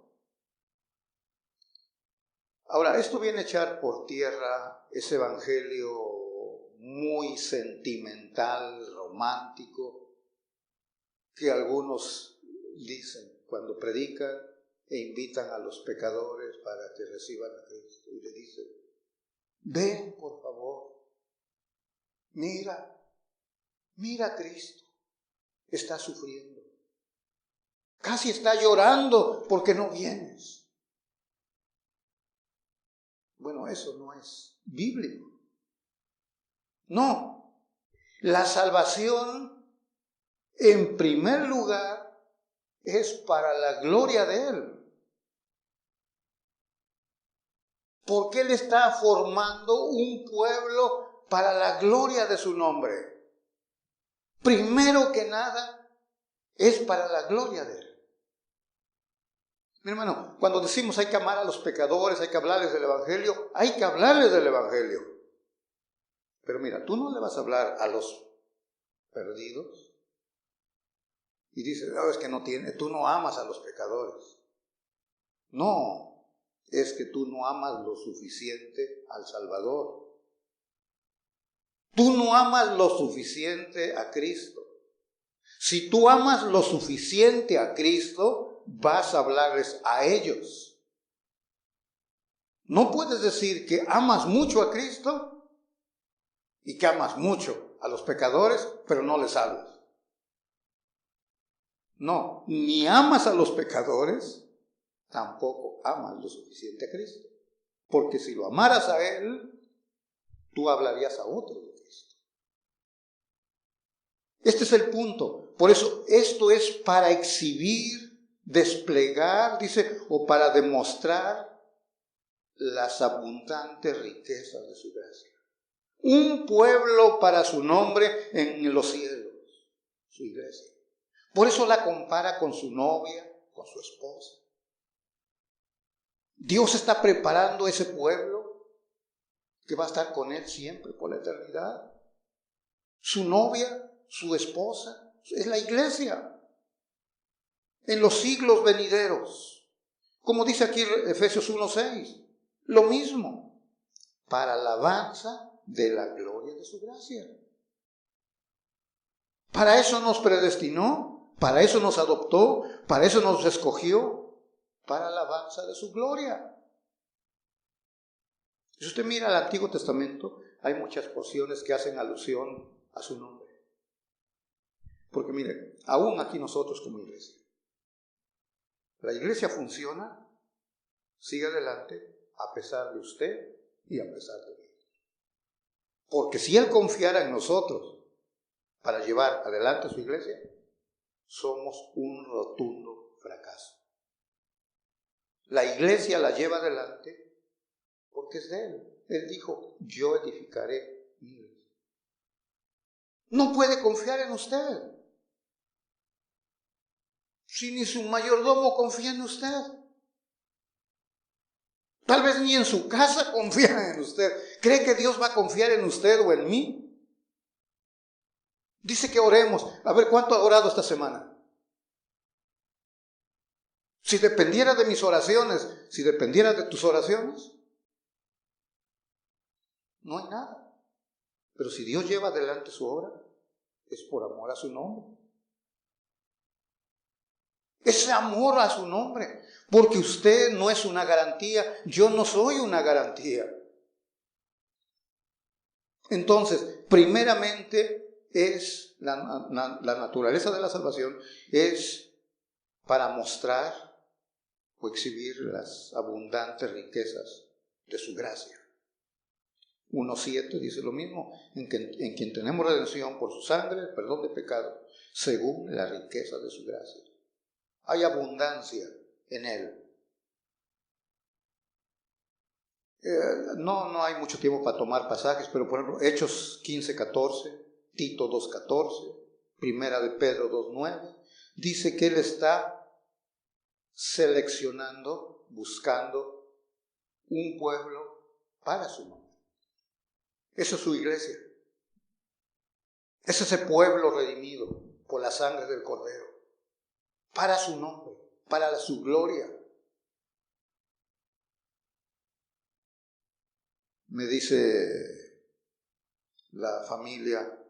Ahora, esto viene a echar por tierra ese evangelio muy sentimental, romántico, que algunos dicen cuando predican e invitan a los pecadores para que reciban a Cristo y le dicen, ven por favor, mira a Cristo, está sufriendo, casi está llorando porque no vienes. Bueno, eso no es bíblico. No, la salvación en primer lugar es para la gloria de Él. Porque Él está formando un pueblo para la gloria de su nombre. Primero que nada, es para la gloria de Él. Mi hermano, cuando decimos hay que amar a los pecadores, hay que hablarles del Evangelio, hay que hablarles del Evangelio. Pero mira, tú no le vas a hablar a los perdidos y dices, no, es que tú no amas a los pecadores. No, es que tú no amas lo suficiente al Salvador. Tú no amas lo suficiente a Cristo. Si tú amas lo suficiente a Cristo, vas a hablarles a ellos. No puedes decir que amas mucho a Cristo y que amas mucho a los pecadores, pero no les hablas. No, ni amas a los pecadores, tampoco amas lo suficiente a Cristo. Porque si lo amaras a Él, tú hablarías a otros de Cristo. Este es el punto. Por eso esto es para exhibir, desplegar, dice, o para demostrar las abundantes riquezas de su gracia. Un pueblo para su nombre en los cielos, su iglesia. Por eso la compara con su novia, con su esposa. Dios está preparando ese pueblo que va a estar con Él siempre por la eternidad. Su novia, su esposa, es la iglesia. En los siglos venideros. Como dice aquí Efesios 1:6. Lo mismo. Para alabanza de la gloria de su gracia. Para eso nos predestinó, para eso nos adoptó, para eso nos escogió, para alabanza de su gloria. Si usted mira el Antiguo Testamento, hay muchas porciones que hacen alusión a su nombre. Porque mire, aún aquí nosotros como iglesia, la iglesia funciona, sigue adelante, a pesar de usted y a pesar de mí. Porque si Él confiara en nosotros para llevar adelante su iglesia, somos un rotundo fracaso. La iglesia la lleva adelante porque es de Él. Él dijo, yo edificaré mi iglesia. No puede confiar en usted. Si ni su mayordomo confía en usted. Tal vez ni en su casa confía en usted. ¿Cree que Dios va a confiar en usted o en mí? Dice que oremos. A ver, ¿cuánto ha orado esta semana? Si dependiera de mis oraciones, si dependiera de tus oraciones, no hay nada. Pero si Dios lleva adelante su obra, es por amor a su nombre. Ese amor a su nombre. Porque usted no es una garantía, yo no soy una garantía. Entonces, primeramente es la naturaleza de la salvación, es para mostrar o exhibir las abundantes riquezas de su gracia. 1:7 dice lo mismo, en quien tenemos redención por su sangre, perdón de pecado, según la riqueza de su gracia. Hay abundancia en Él. No hay mucho tiempo para tomar pasajes, pero por ejemplo, Hechos 15:14, Tito 2:14, Primera de Pedro 2:9, dice que Él está seleccionando, buscando un pueblo para su nombre. Esa es su iglesia. Es ese pueblo redimido por la sangre del Cordero, para su nombre, para su gloria. Me dice la familia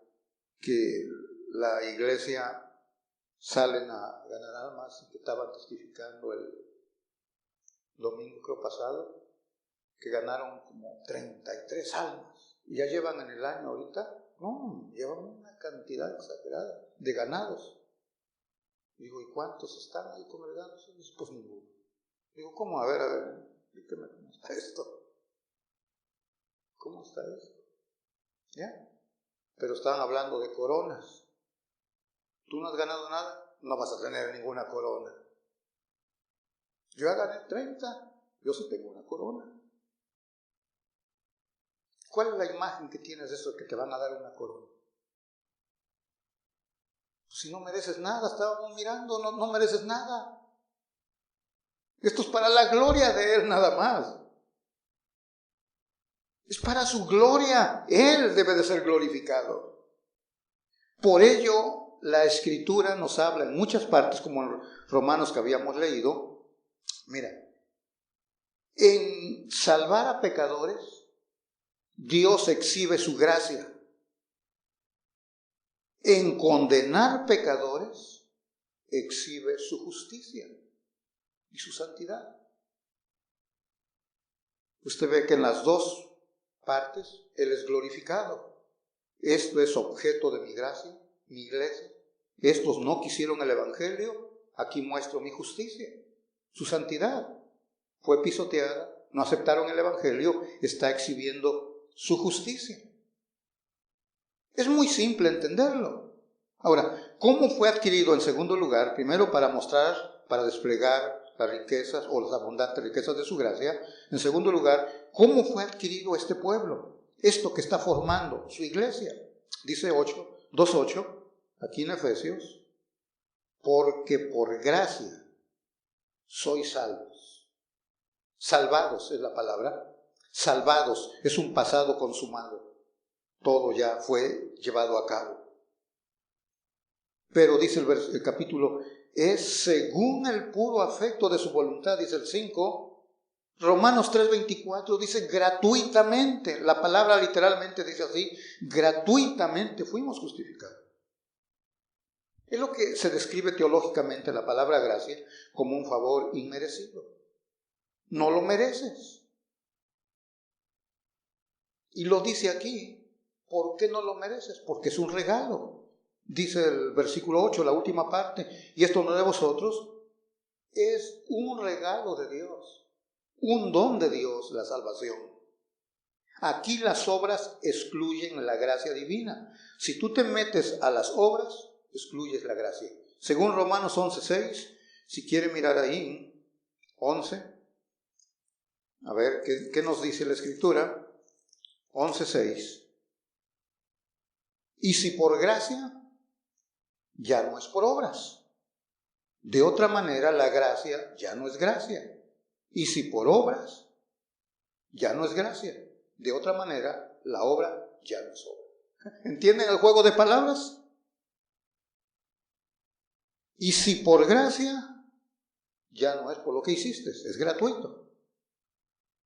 que la iglesia salen a ganar almas y que estaban testificando el domingo creo pasado, que ganaron como 33 almas. Y ya llevan en el año ahorita, no, llevan una cantidad exagerada de ganados. Digo, ¿y cuántos están ahí congregándose? Pues ninguno. Digo, ¿cómo? A ver, explíqueme cómo está esto. ¿Cómo está esto? ¿Ya? Pero estaban hablando de coronas. ¿Tú no has ganado nada? No vas a tener ninguna corona. Yo ya gané 30, yo sí tengo una corona. ¿Cuál es la imagen que tienes de eso que te van a dar una corona? Si no mereces nada, estábamos mirando, no mereces nada. Esto es para la gloria de Él nada más. Es para su gloria. Él debe de ser glorificado. Por ello, la Escritura nos habla en muchas partes, como en Romanos que habíamos leído. Mira, en salvar a pecadores, Dios exhibe su gracia. En condenar pecadores, exhibe su justicia y su santidad. Usted ve que en las dos partes Él es glorificado. Esto es objeto de mi gracia, mi iglesia. Estos no quisieron el Evangelio, aquí muestro mi justicia. Su santidad fue pisoteada, no aceptaron el Evangelio, está exhibiendo su justicia. Es muy simple entenderlo. Ahora, ¿cómo fue adquirido en segundo lugar? Primero, para mostrar, para desplegar las riquezas o las abundantes riquezas de su gracia. En segundo lugar, ¿cómo fue adquirido este pueblo? Esto que está formando su iglesia. Dice 2:8, aquí en Efesios, porque por gracia sois salvos. Salvados es la palabra. Salvados es un pasado consumado. Todo ya fue llevado a cabo. Pero dice el capítulo, es según el puro afecto de su voluntad, dice el 5. Romanos 3:24 dice gratuitamente. La palabra literalmente dice así, gratuitamente fuimos justificados. Es lo que se describe teológicamente la palabra gracia como un favor inmerecido. No lo mereces. Y lo dice aquí. ¿Por qué no lo mereces? Porque es un regalo. Dice el versículo 8, la última parte, y esto no es de vosotros, es un regalo de Dios, un don de Dios, la salvación. Aquí las obras excluyen la gracia divina. Si tú te metes a las obras, excluyes la gracia. Según Romanos 11:6, si quiere mirar ahí, 11, a ver, ¿qué nos dice la Escritura? 11:6. Y si por gracia, ya no es por obras. De otra manera, la gracia ya no es gracia. Y si por obras, ya no es gracia. De otra manera, la obra ya no es obra. ¿Entienden el juego de palabras? Y si por gracia, ya no es por lo que hiciste, es gratuito.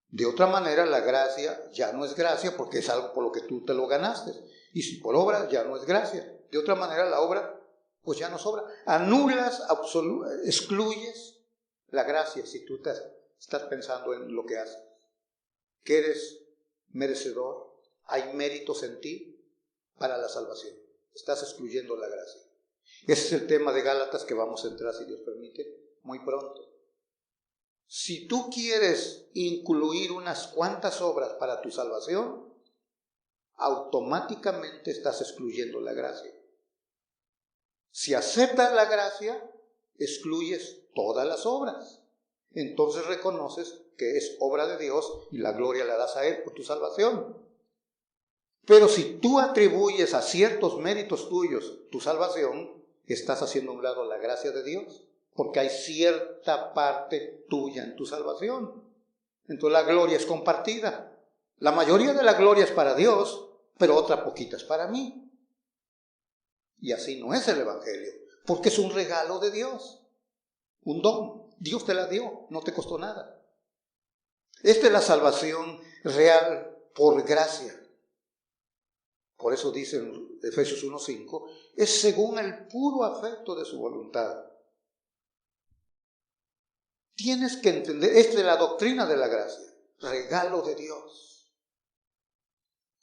De otra manera, la gracia ya no es gracia porque es algo por lo que tú te lo ganaste. Y si por obra, ya no es gracia. De otra manera, la obra pues ya no sobra. Anulas, excluyes la gracia si tú estás pensando en lo que haces. Que eres merecedor, hay méritos en ti para la salvación. Estás excluyendo la gracia. Ese es el tema de Gálatas que vamos a entrar, si Dios permite, muy pronto. Si tú quieres incluir unas cuantas obras para tu salvación, automáticamente estás excluyendo la gracia. Si aceptas la gracia, excluyes todas las obras. Entonces reconoces que es obra de Dios y la gloria la das a Él por tu salvación. Pero si tú atribuyes a ciertos méritos tuyos tu salvación, estás haciendo a un lado la gracia de Dios, porque hay cierta parte tuya en tu salvación. Entonces la gloria es compartida. La mayoría de la gloria es para Dios, pero otra poquita es para mí. Y así no es el Evangelio, porque es un regalo de Dios, un don. Dios te la dio, no te costó nada. Esta es la salvación real por gracia. Por eso dice en Efesios 1:5, es según el puro afecto de su voluntad. Tienes que entender, esta es la doctrina de la gracia, regalo de Dios.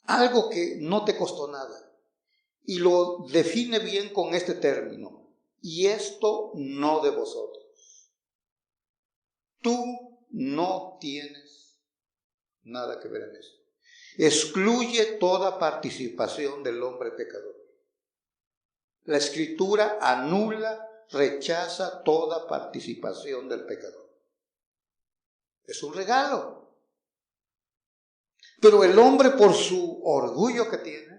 Algo que no te costó nada. Y lo define bien con este término. Y esto no de vosotros. Tú no tienes nada que ver en esto. Excluye toda participación del hombre pecador. La Escritura anula, rechaza toda participación del pecador. Es un regalo. Pero el hombre, por su orgullo que tiene,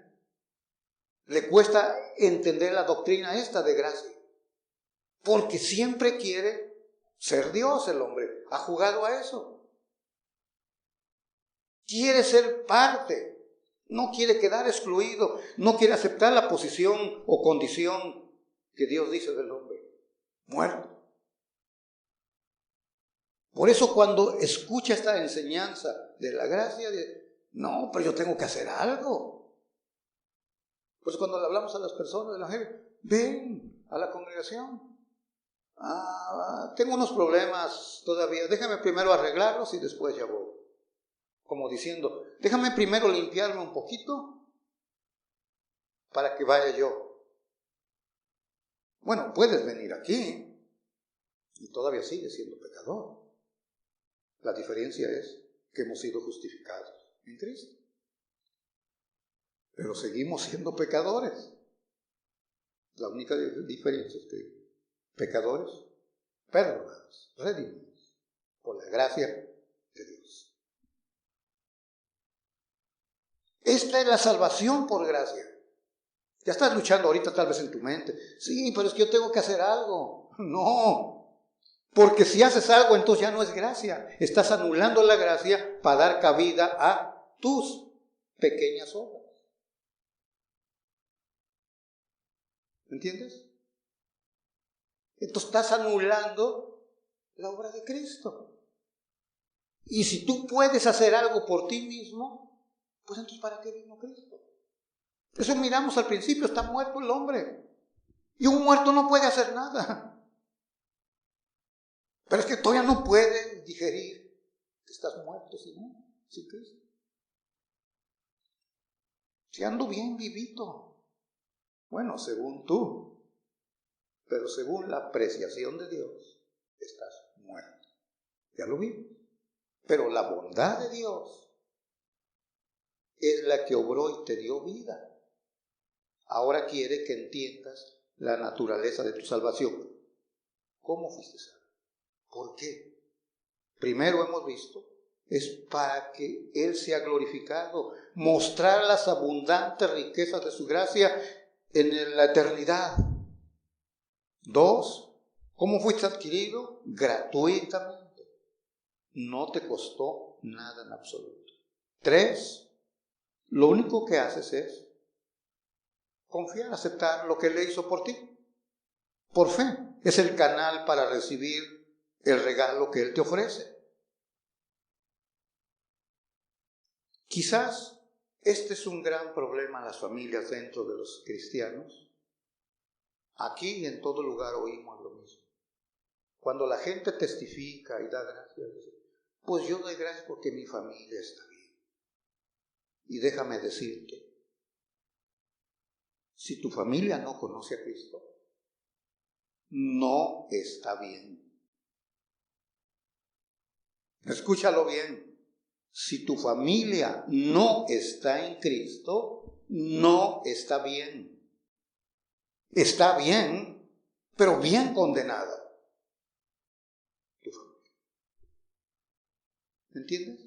le cuesta entender la doctrina esta de gracia, porque siempre quiere ser Dios el hombre. Ha jugado a eso. Quiere ser parte. No quiere quedar excluido. No quiere aceptar la posición o condición que Dios dice del hombre. Muerto. Por eso cuando escucha esta enseñanza de la gracia, no, pero yo tengo que hacer algo. Pues cuando le hablamos a las personas de la gente, ven a la congregación. Tengo unos problemas todavía, déjame primero arreglarlos y después ya voy. Como diciendo, déjame primero limpiarme un poquito para que vaya yo. Bueno, puedes venir aquí y todavía sigues siendo pecador. La diferencia es que hemos sido justificados en Cristo. Pero seguimos siendo pecadores. La única diferencia es que pecadores perdonados, redimidos por la gracia de Dios. Esta es la salvación por gracia. Ya estás luchando ahorita tal vez en tu mente. Sí, pero es que yo tengo que hacer algo. No. Porque si haces algo, entonces ya no es gracia. Estás anulando la gracia para dar cabida a tus pequeñas obras. ¿Entiendes? Entonces estás anulando la obra de Cristo. Y si tú puedes hacer algo por ti mismo, pues entonces ¿para qué vino Cristo? Eso miramos al principio, está muerto el hombre. Y un muerto no puede hacer nada. Pero es que todavía no puede digerir que estás muerto sin Cristo. Si ando bien vivito, bueno, según tú, pero según la apreciación de Dios, estás muerto. Ya lo vimos. Pero la bondad de Dios es la que obró y te dio vida. Ahora quiere que entiendas la naturaleza de tu salvación. ¿Cómo fuiste salvo? ¿Por qué? Primero hemos visto, es para que Él sea glorificado, mostrar las abundantes riquezas de su gracia en la eternidad. 2, ¿cómo fuiste adquirido? Gratuitamente. No te costó nada en absoluto. 3, lo único que haces es confiar, aceptar lo que Él hizo por ti. Por fe. Es el canal para recibir el regalo que Él te ofrece. Quizás este es un gran problema en las familias dentro de los cristianos. Aquí y en todo lugar oímos lo mismo. Cuando la gente testifica y da gracias, pues yo doy gracias porque mi familia está bien. Y déjame decirte, si tu familia no conoce a Cristo, no está bien. Escúchalo bien. Si tu familia no está en Cristo, no está bien. Está bien, pero bien condenada. Tu familia. ¿Entiendes?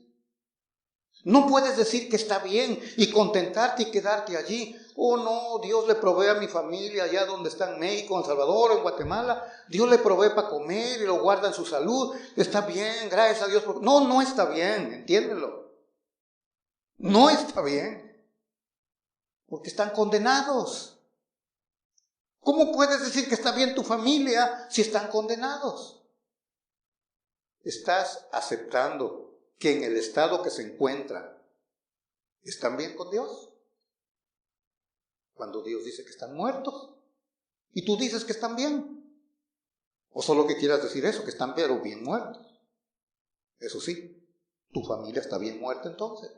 No puedes decir que está bien y contentarte y quedarte allí. Oh no, Dios le provee a mi familia allá donde está en México, en Salvador, en Guatemala. Dios le provee para comer y lo guarda en su salud. Está bien, gracias a Dios. No, no está bien, entiéndelo. No está bien. Porque están condenados. ¿Cómo puedes decir que está bien tu familia si están condenados? Estás aceptando que en el estado que se encuentran están bien con Dios. Cuando Dios dice que están muertos y tú dices que están bien. O solo que quieras decir eso, que están pero bien muertos. Eso sí, tu familia está bien muerta entonces.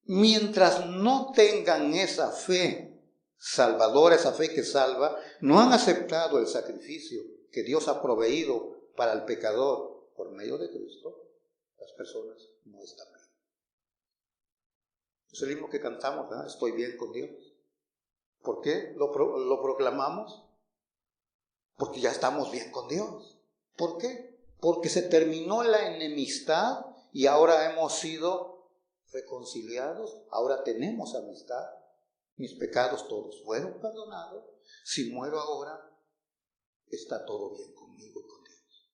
Mientras no tengan esa fe salvadora, esa fe que salva, no han aceptado el sacrificio que Dios ha proveído para el pecador por medio de Cristo, las personas no están bien. Es el himno que cantamos, ¿verdad? Estoy bien con Dios. ¿Por qué lo proclamamos? Porque ya estamos bien con Dios. ¿Por qué? Porque se terminó la enemistad y ahora hemos sido reconciliados, ahora tenemos amistad. Mis pecados todos fueron perdonados. Si muero ahora, está todo bien conmigo y con Dios.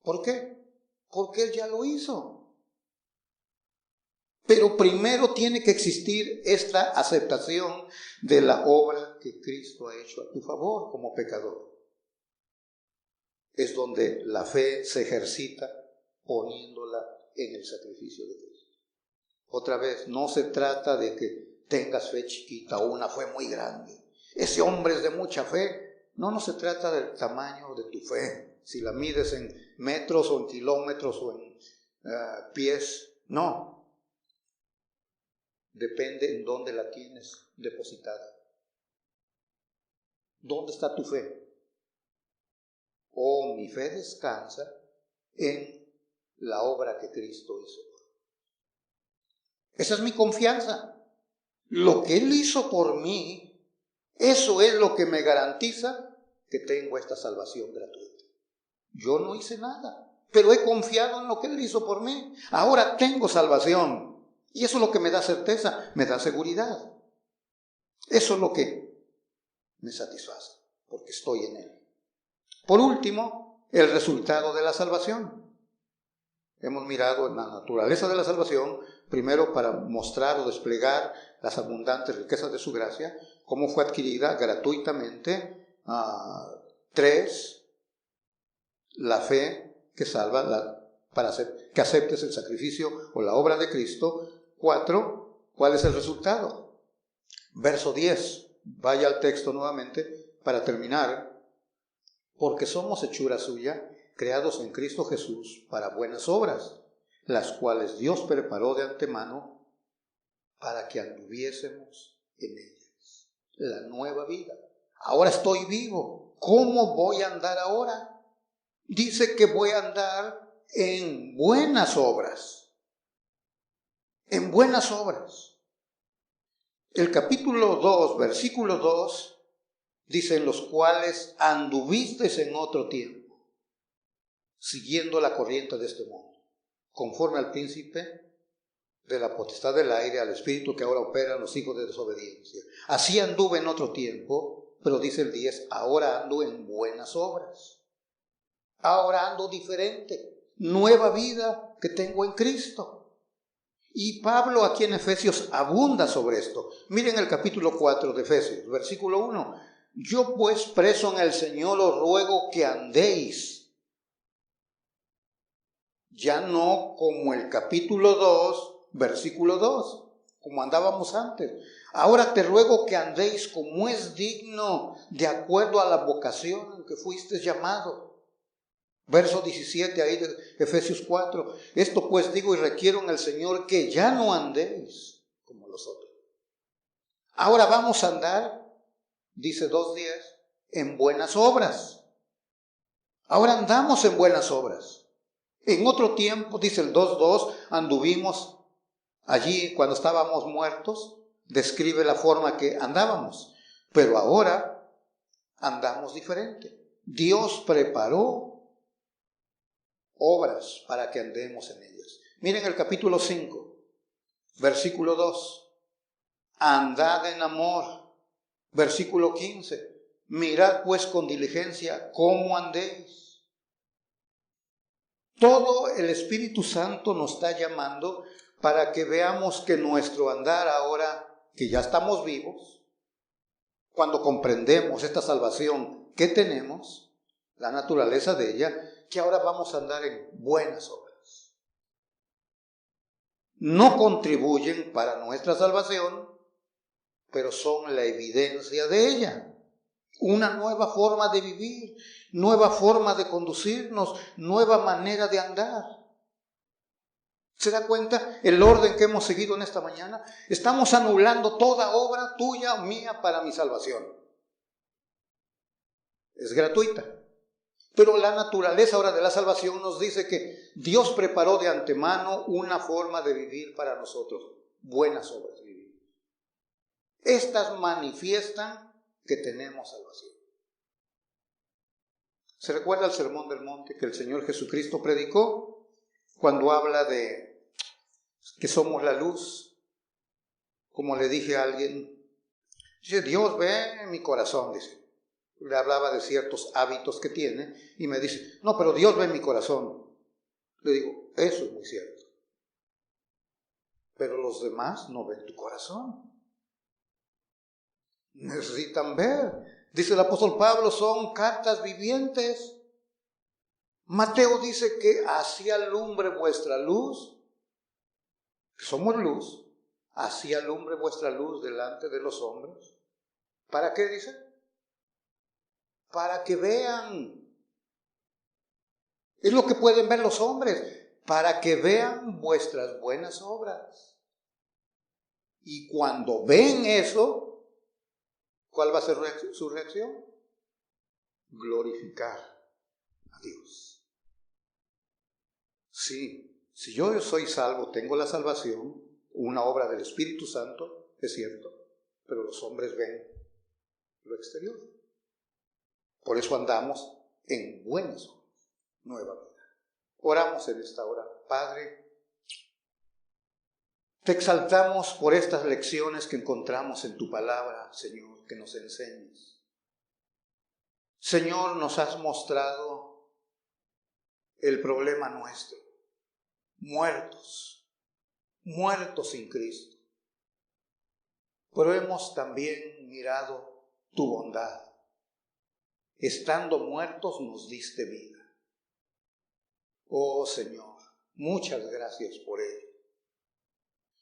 ¿Por qué? Porque Él ya lo hizo. Pero primero tiene que existir esta aceptación de la obra que Cristo ha hecho a tu favor como pecador. Es donde la fe se ejercita poniéndola en el sacrificio de Cristo. Otra vez, no se trata de que tengas fe chiquita o una fe muy grande. Ese hombre es de mucha fe. No se trata del tamaño de tu fe. Si la mides en metros o en kilómetros o en pies, no. Depende en dónde la tienes depositada. ¿Dónde está tu fe? Mi fe descansa en la obra que Cristo hizo. Esa es mi confianza. Lo que Él hizo por mí, eso es lo que me garantiza que tengo esta salvación gratuita. Yo no hice nada, pero he confiado en lo que Él hizo por mí. Ahora tengo salvación. Y eso es lo que me da certeza, me da seguridad. Eso es lo que me satisface, porque estoy en Él. Por último, el resultado de la salvación. Hemos mirado en la naturaleza de la salvación, primero para mostrar o desplegar las abundantes riquezas de su gracia, cómo fue adquirida gratuitamente. 3, la fe que salva, para que aceptes el sacrificio o la obra de Cristo. 4, ¿cuál es el resultado? Verso 10, vaya al texto nuevamente para terminar. Porque somos hechura suya, creados en Cristo Jesús para buenas obras, las cuales Dios preparó de antemano para que anduviésemos en ellas. La nueva vida. Ahora estoy vivo. ¿Cómo voy a andar ahora? Dice que voy a andar en buenas obras. En buenas obras. El capítulo 2, versículo 2, dice: en los cuales anduvisteis en otro tiempo, siguiendo la corriente de este mundo, conforme al príncipe de la potestad del aire, al espíritu que ahora opera en los hijos de desobediencia. Así anduve en otro tiempo, pero dice el 10, ahora ando en buenas obras. Ahora ando diferente, nueva vida que tengo en Cristo. Y Pablo aquí en Efesios abunda sobre esto. Miren el capítulo 4 de Efesios, versículo 1. Yo pues, preso en el Señor, os ruego que andéis. Ya no como el capítulo 2, versículo 2, como andábamos antes. Ahora te ruego que andéis como es digno, de acuerdo a la vocación en que fuisteis llamado. Verso 17 ahí de Efesios 4. Esto pues digo y requiero en el Señor que ya no andéis como los otros. Ahora vamos a andar, dice 2:10, en buenas obras. Ahora andamos en buenas obras. En otro tiempo, dice el 2:2, anduvimos allí cuando estábamos muertos. Describe la forma que andábamos. Pero ahora andamos diferente. Dios preparó obras para que andemos en ellas. Miren el capítulo 5, versículo 2. Andad en amor. Versículo 15. Mirad pues con diligencia cómo andéis. Todo el Espíritu Santo nos está llamando para que veamos que nuestro andar ahora, que ya estamos vivos, cuando comprendemos esta salvación que tenemos, la naturaleza de ella, que ahora vamos a andar en buenas obras. No contribuyen para nuestra salvación, pero son la evidencia de ella. Una nueva forma de vivir, nueva forma de conducirnos, nueva manera de andar. ¿Se da cuenta el orden que hemos seguido en esta mañana? Estamos anulando toda obra tuya o mía para mi salvación. Es gratuita. Pero la naturaleza ahora de la salvación nos dice que Dios preparó de antemano una forma de vivir para nosotros. Buenas obras vivir. Estas manifiestan que tenemos salvación. ¿Se recuerda el Sermón del Monte que el Señor Jesucristo predicó? Cuando habla de que somos la luz. Como le dije a alguien, dice, Dios ve en mi corazón, dice. le hablaba de ciertos hábitos que tiene y me dice, no, pero Dios ve mi corazón. Le digo, eso es muy cierto. Pero los demás no ven tu corazón. Necesitan ver. Dice el apóstol Pablo, son cartas vivientes. Mateo dice que así alumbre vuestra luz, que somos luz, así alumbre vuestra luz delante de los hombres. ¿Para qué dice? Para que vean. Es lo que pueden ver los hombres, para que vean vuestras buenas obras. Y cuando ven eso, ¿cuál va a ser su reacción? Glorificar a Dios. Sí, si yo soy salvo, tengo la salvación, una obra del Espíritu Santo, es cierto, pero los hombres ven lo exterior. Por eso andamos en buenas obras, nueva vida. Oramos en esta hora. Padre, te exaltamos por estas lecciones que encontramos en tu palabra, Señor, que nos enseñes. Señor, nos has mostrado el problema nuestro. Muertos sin Cristo. Pero hemos también mirado tu bondad. Estando muertos nos diste vida. Oh Señor, muchas gracias por ello.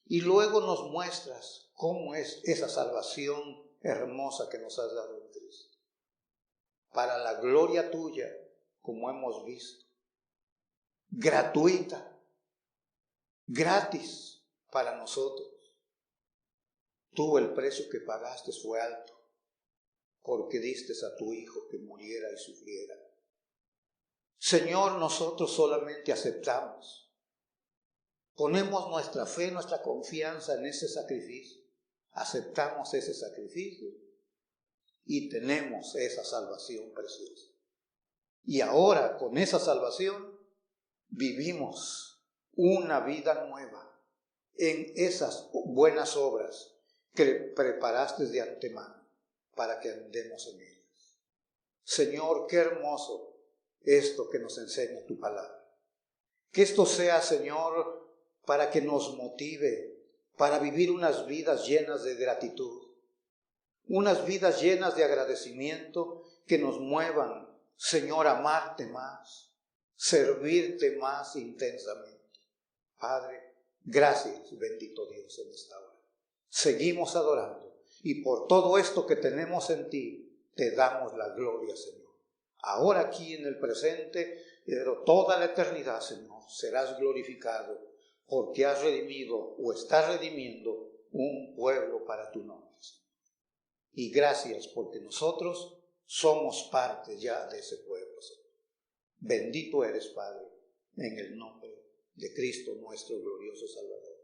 Y luego nos muestras cómo es esa salvación hermosa que nos has dado en Cristo. Para la gloria tuya, como hemos visto. Gratuita, gratis para nosotros. Tú el precio que pagaste fue alto, porque diste a tu Hijo que muriera y sufriera. Señor, nosotros solamente aceptamos. Ponemos nuestra fe, nuestra confianza en ese sacrificio. Aceptamos ese sacrificio y tenemos esa salvación preciosa. Y ahora, con esa salvación, vivimos una vida nueva en esas buenas obras que preparaste de antemano para que andemos en ellas. Señor, qué hermoso esto que nos enseña tu palabra. Que esto sea, Señor, para que nos motive para vivir unas vidas llenas de gratitud, unas vidas llenas de agradecimiento que nos muevan, Señor, a amarte más, servirte más intensamente. Padre, gracias, bendito Dios, en esta hora. Seguimos adorando y por todo esto que tenemos en ti, te damos la gloria, Señor. Ahora aquí en el presente, pero toda la eternidad, Señor, serás glorificado porque has redimido o estás redimiendo un pueblo para tu nombre, Señor. Y gracias porque nosotros somos parte ya de ese pueblo, Señor. Bendito eres, Padre, en el nombre de Cristo nuestro glorioso Salvador.